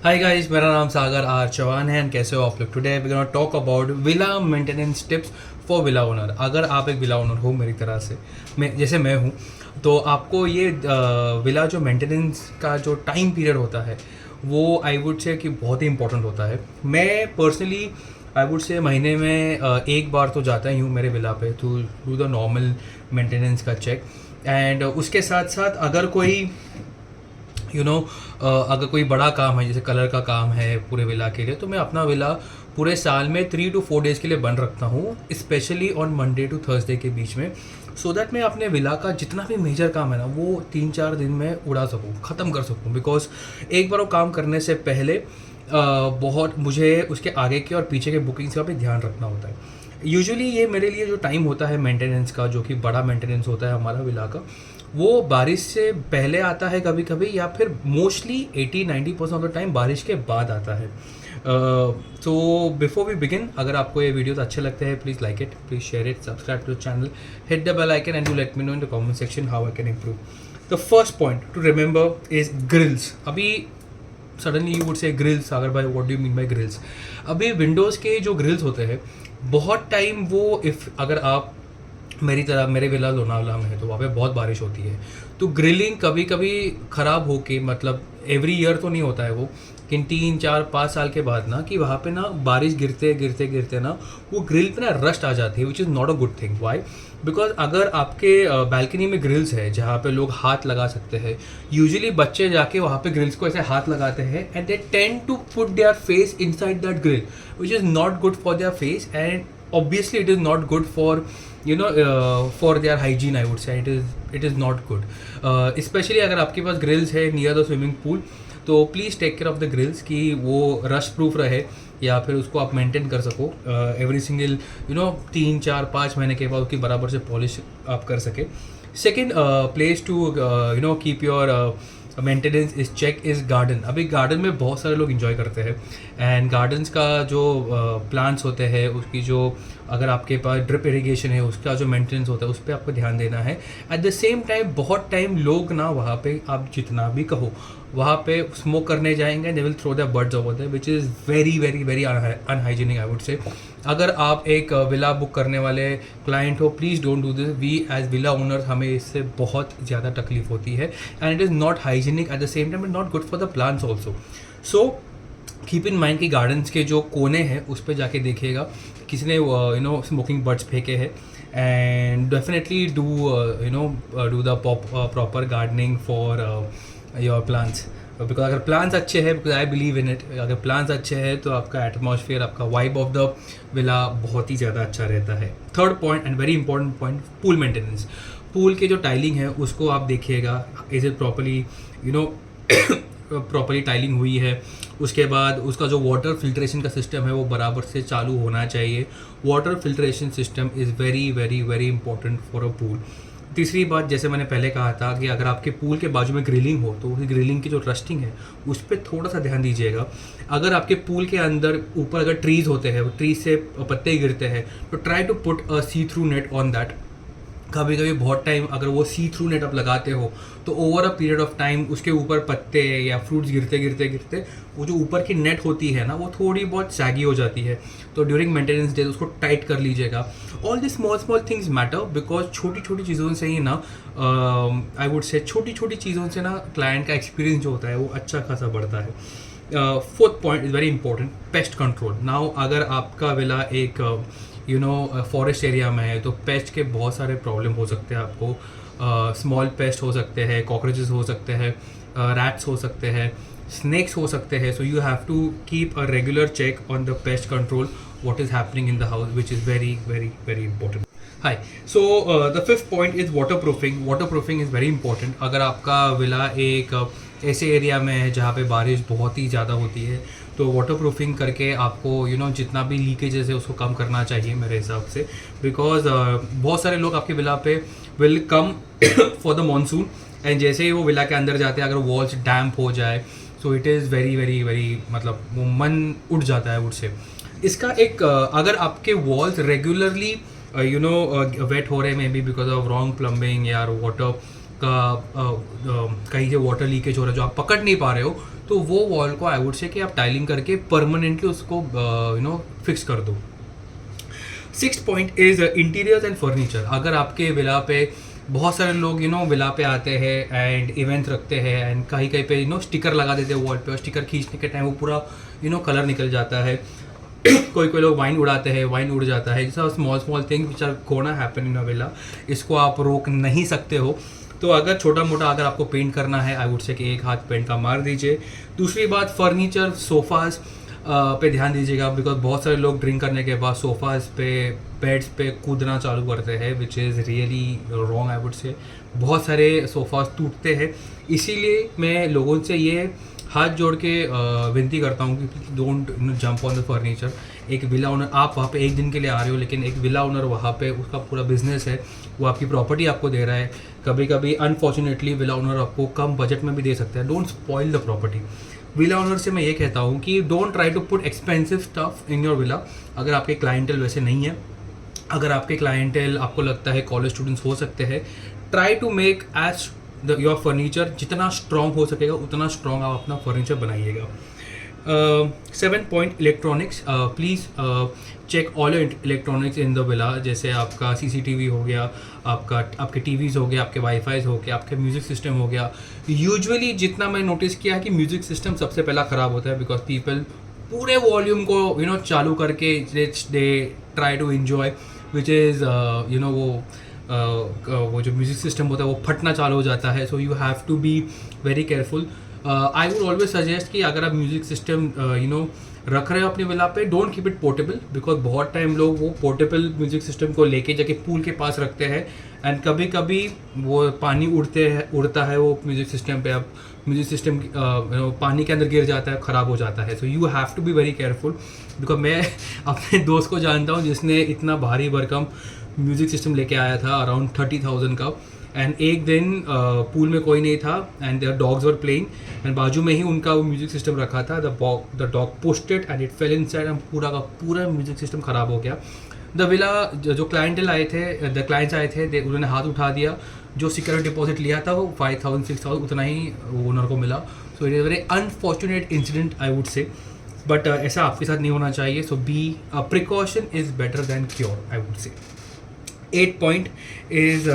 Hi guys, मेरा नाम सागर are Chauhan है एंड कैसे हो आप लोग। Today we gonna talk about villa maintenance tips for villa owner. अगर आप एक विला ओनर हो मेरी तरह से, मैं हूँ, तो आपको ये विला जो मेंटेनेंस का जो टाइम पीरियड होता है वो आई वुड से कि बहुत ही इंपॉर्टेंट होता है। मैं पर्सनली आई वुड से महीने में एक बार तो जाता ही हूँ मेरे विला पे to do the normal maintenance का चेक। एंड उसके साथ साथ अगर कोई अगर कोई बड़ा काम है, जैसे कलर का काम है पूरे विला के लिए, तो मैं अपना विला पूरे साल में 3 to 4 डेज़ के लिए बंद रखता हूँ, specially on Monday to Thursday के बीच में, सो दैट मैं अपने विला का जितना भी मेजर काम है ना वो 3-4 दिन में उड़ा सकूँ, ख़त्म कर सकूँ। बिकॉज एक बार वो काम करने से पहले बहुत मुझे उसके आगे के और पीछे के बुकिंग्स का भी ध्यान रखना होता है। यूजुअली ये मेरे लिए जो टाइम होता है मेंटेनेंस का, जो कि बड़ा मेंटेनेंस होता है हमारा विला का, वो बारिश से पहले आता है कभी कभी, या फिर मोस्टली 80-90% ऑफ द टाइम बारिश के बाद आता है। तो बिफोर वी बिगिन, अगर आपको ये वीडियोस अच्छे लगते हैं please like it, please share it, subscribe to the channel, hit the bell icon and do let me know in the comment section how I can improve. The first point to remember is grills. अभी suddenly you would say grills, Sagar भाई what do you mean by grills? अभी windows के जो grills होते हैं बहुत time वो, if अगर आप मेरी तरह मेरे विला लोनावला में है तो वहाँ पे बहुत बारिश होती है, तो ग्रिलिंग कभी कभी ख़राब होके, मतलब एवरी ईयर तो नहीं होता है वो, लेकिन 3-4-5 साल के बाद ना कि वहाँ पे ना बारिश गिरते गिरते गिरते ना वो ग्रिल पे ना रस्ट आ जाती है, which is not a good thing. Why? Because अगर आपके बैल्कनी में ग्रिल्स है जहाँ पे लोग हाथ लगा सकते हैं, यूजुअली बच्चे जाके वहाँ पे ग्रिल्स को ऐसे हाथ लगाते हैं and they tend to put their face inside that grill, which is not good for their face and obviously it is not good for for their hygiene, I would say it is not good, especially अगर आपके पास grills है near the swimming pool, तो please take care of the grills कि वो rust proof रहे या फिर उसको आप मेंटेन कर सको एवरी सिंगल 3-4-5 महीने के बाद उसकी बराबर से पॉलिश आप कर सके। Second place to keep your maintenance is check is garden. अभी गार्डन में बहुत सारे लोग इन्जॉय करते हैं एंड गार्डन्स का जो प्लांट्स होते हैं उसकी जो, अगर आपके पास ड्रिप इरिगेशन है उसका जो मेंटेनेंस होता है उस पर आपको ध्यान देना है। एट द सेम टाइम बहुत टाइम लोग ना वहाँ पे, आप जितना भी कहो, वहाँ पे स्मोक करने जाएंगे, they will throw the birds over there, which is very very very unhygienic I would say. अगर आप एक विला बुक करने वाले क्लाइंट हो, please don't do this. We as villa owners हमें इससे बहुत ज़्यादा तकलीफ होती है and it is not hygienic, at the same time it not good for the plants also. So keep in mind कि गार्डन्स के जो कोने हैं उस पर जाके देखिएगा किसी ने स्मोकिंग बर्ड्स फेंके हैं, and definitely do do the proper gardening for your plants. Because अगर प्लान्स अच्छे हैं, because I believe in it, अगर प्लान्स अच्छे हैं तो आपका एटमॉस्फेयर, आपका वाइब ऑफ द विला बहुत ही ज़्यादा अच्छा रहता है। Third point and very important point, pool maintenance. Pool के जो टाइलिंग है उसको आप देखिएगा, is it properly properly tiling हुई है। उसके बाद उसका जो वाटर फिल्ट्रेशन का सिस्टम है वो बराबर से चालू होना चाहिए। Water filtration system is very very very important for a pool. तीसरी बात, जैसे मैंने पहले कहा था कि अगर आपके पूल के बाजू में ग्रिलिंग हो तो उस ग्रिलिंग की जो रस्टिंग है उस पर थोड़ा सा ध्यान दीजिएगा। अगर आपके पूल के अंदर ऊपर अगर ट्रीज़ होते हैं, ट्रीज से पत्ते गिरते हैं, तो try to put a see through net on that. कभी कभी बहुत टाइम अगर वो सी थ्रू नेट आप लगाते हो तो over a period of time उसके ऊपर पत्ते या फ्रूट्स गिरते गिरते गिरते वो जो ऊपर की नेट होती है ना वो थोड़ी बहुत सैगी हो जाती है, तो ड्यूरिंग मेंटेनेंस डेज उसको टाइट कर लीजिएगा। All this small small things matter, because छोटी छोटी चीज़ों से ही ना आई वुड से छोटी छोटी चीज़ों से ना क्लाइंट का एक्सपीरियंस जो होता है वो अच्छा खासा बढ़ता है। Fourth point is very important, pest control. Now अगर आपका विला एक फॉरेस्ट एरिया में है तो पेस्ट के बहुत सारे प्रॉब्लम हो सकते हैं आपको। स्मॉल पेस्ट हो सकते हैं, कॉकरोचेस हो सकते हैं, रैट्स हो सकते हैं, स्नेक्स हो सकते हैं। So you have to keep a regular check on the pest control, what is happening in the house, which is very very very important. Hi, so the fifth point is waterproofing. Waterproofing is very important. अगर आपका villa एक ऐसे area में है जहाँ पे बारिश बहुत ही ज़्यादा होती है तो वाटरप्रूफिंग करके आपको जितना भी लीकेजेस है उसको कम करना चाहिए मेरे हिसाब से। बिकॉज बहुत सारे लोग आपके विला पे will come for the monsoon and जैसे ही वो विला के अंदर जाते हैं अगर वॉल्स डैम्प हो जाए सो it is very very very, मतलब वो मन उठ जाता है उससे। इसका एक अगर आपके वॉल्स रेगुलरली वेट हो रहे हैं, may be because of wrong plumbing या वाटर का कहीं से वाटर लीकेज हो रहा है जो आप पकड़ नहीं पा रहे हो, तो वो वॉल को आई वुड से कि आप टाइलिंग करके परमानेंटली उसको फिक्स कर दो। 6th point is interiors and furniture. अगर आपके विला पे बहुत सारे लोग विला पे आते हैं एंड इवेंट रखते हैं एंड कहीं कहीं पे स्टिकर लगा देते हैं वॉल पे, और स्टिकर खींचने के टाइम वो पूरा कलर निकल जाता है। कोई कोई लोग वाइन उड़ाते हैं, वाइन उड़ जाता है। जैसा small thing which are gonna happen in a villa, इसको आप रोक नहीं सकते हो। तो अगर छोटा मोटा अगर आपको पेंट करना है, आई वुड से कि एक हाथ पेंट का मार दीजिए। दूसरी बात, फर्नीचर, सोफ़ाज़ पे ध्यान दीजिएगा, बिकॉज बहुत सारे लोग ड्रिंक करने के बाद सोफ़ाज़ पे, बेड्स पे कूदना चालू करते हैं, which is really wrong I would से। बहुत सारे सोफ़ाज़ टूटते हैं, इसीलिए मैं लोगों से ये हाथ जोड़ के विनती करता हूँ कि don't jump on the furniture. एक विला ओनर, आप वहाँ पे एक दिन के लिए आ रहे हो, लेकिन एक विला ओनर वहाँ पे उसका पूरा बिजनेस है, वो आपकी प्रॉपर्टी आपको दे रहा है। कभी कभी अनफॉर्चुनेटली विला ओनर आपको कम बजट में भी दे सकता है। Don't spoil the property. Villa owner से मैं ये कहता हूँ कि don't try to put expensive stuff in your villa. अगर आपके क्लाइंटल वैसे नहीं है, अगर आपके क्लाइंटल आपको लगता है कॉलेज स्टूडेंट्स हो सकते हैं, try to make as your furniture जितना स्ट्रॉन्ग हो सकेगा उतना स्ट्रॉन्ग आप अपना फर्नीचर बनाइएगा। 7th point, electronics. Please check all your electronics in the villa. जैसे आपका CCTV हो गया, आपके TVs हो गया, आपके वाईफाईज हो गया, आपके म्यूज़िक सिस्टम हो गया। यूजुअली जितना मैं नोटिस किया कि म्यूज़िक सिस्टम सबसे पहला ख़राब होता है, बिकॉज पीपल पूरे वॉल्यूम को चालू करके they try to enjoy, which is वो जो म्यूज़िक सिस्टम होता है वो फटना चालू हो जाता है। So you have to be very careful. I would always suggest कि अगर आप म्यूज़िक सिस्टम रख रहे हो अपने विला पे, don't keep it portable, because बहुत टाइम लोग वो पोर्टेबल म्यूज़िक सिस्टम को लेके जाके पूल के पास रखते हैं एंड कभी कभी वो पानी उड़ता है वो म्यूज़िक सिस्टम पे। अब म्यूज़िक सिस्टम पानी के अंदर गिर जाता है, ख़राब हो जाता है। So you have to be very careful, because मैं अपने दोस्त को जानता हूँ जिसने इतना भारी भरकम म्यूज़िक सिस्टम लेके आया था अराउंड 30,000 का, एंड एक दिन पूल में कोई नहीं था and their dogs were playing and बाजू में ही उनका वो म्यूज़िक सिस्टम रखा था। The dog pushed it and it fell inside and पूरा का पूरा म्यूज़िक सिस्टम ख़राब हो गया। द विला जो क्लाइंटल आए थे, द क्लाइंट्स आए थे, उन्होंने हाथ उठा दिया। जो सिक्योरिटी डिपॉजिट लिया था वो 5,000 6,000 उतना ही ओनर को मिला। So it is very unfortunate incident I would say, but ऐसा आपके साथ नहीं होना चाहिए। So be precaution is better than cure I would say. 8th point is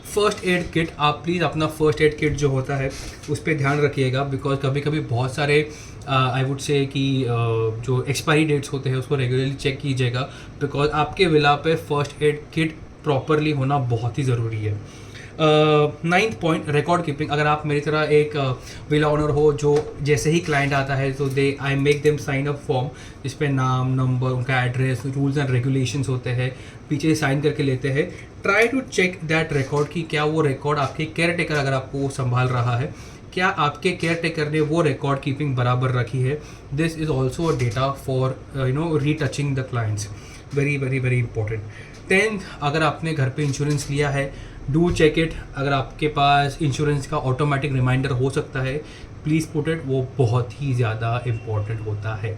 first aid kit. आप प्लीज़ अपना फर्स्ट एड किट जो होता है उस पर ध्यान रखिएगा, बिकॉज कभी कभी बहुत सारे आई वुड से कि जो एक्सपायरी डेट्स होते हैं उसको रेगुलरली चेक कीजिएगा, बिकॉज आपके विला पे फर्स्ट एड किट प्रॉपरली होना बहुत ही ज़रूरी है। 9th point, record keeping. अगर आप मेरी तरह एक विला ओनर हो जो जैसे ही क्लाइंट आता है तो I make them sign up form, जिस पे नाम, नंबर, उनका एड्रेस, रूल्स एंड रेगुलेशंस होते हैं, पीछे साइन करके लेते हैं। Try to check that record कि क्या वो रिकॉर्ड आपके केयर टेकर अगर आपको संभाल रहा है, क्या आपके केयर टेकर ने वो रिकॉर्ड कीपिंग बराबर रखी है। This is also a data for retouching the clients, very very very important. 10th, अगर आपने घर पे इंश्योरेंस लिया है, डू चेक इट। अगर आपके पास इंश्योरेंस का ऑटोमेटिक रिमाइंडर हो सकता है, प्लीज़ पुट इट, वो बहुत ही ज़्यादा इम्पॉर्टेंट होता है।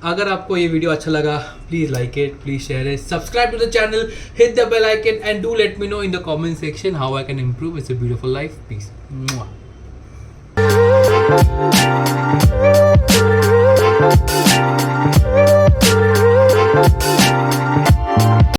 अगर आपको ये वीडियो अच्छा लगा, please like it, please share it, subscribe to the channel, hit the bell icon and do let me know in the comment section how I can improve it's a beautiful life. Piece.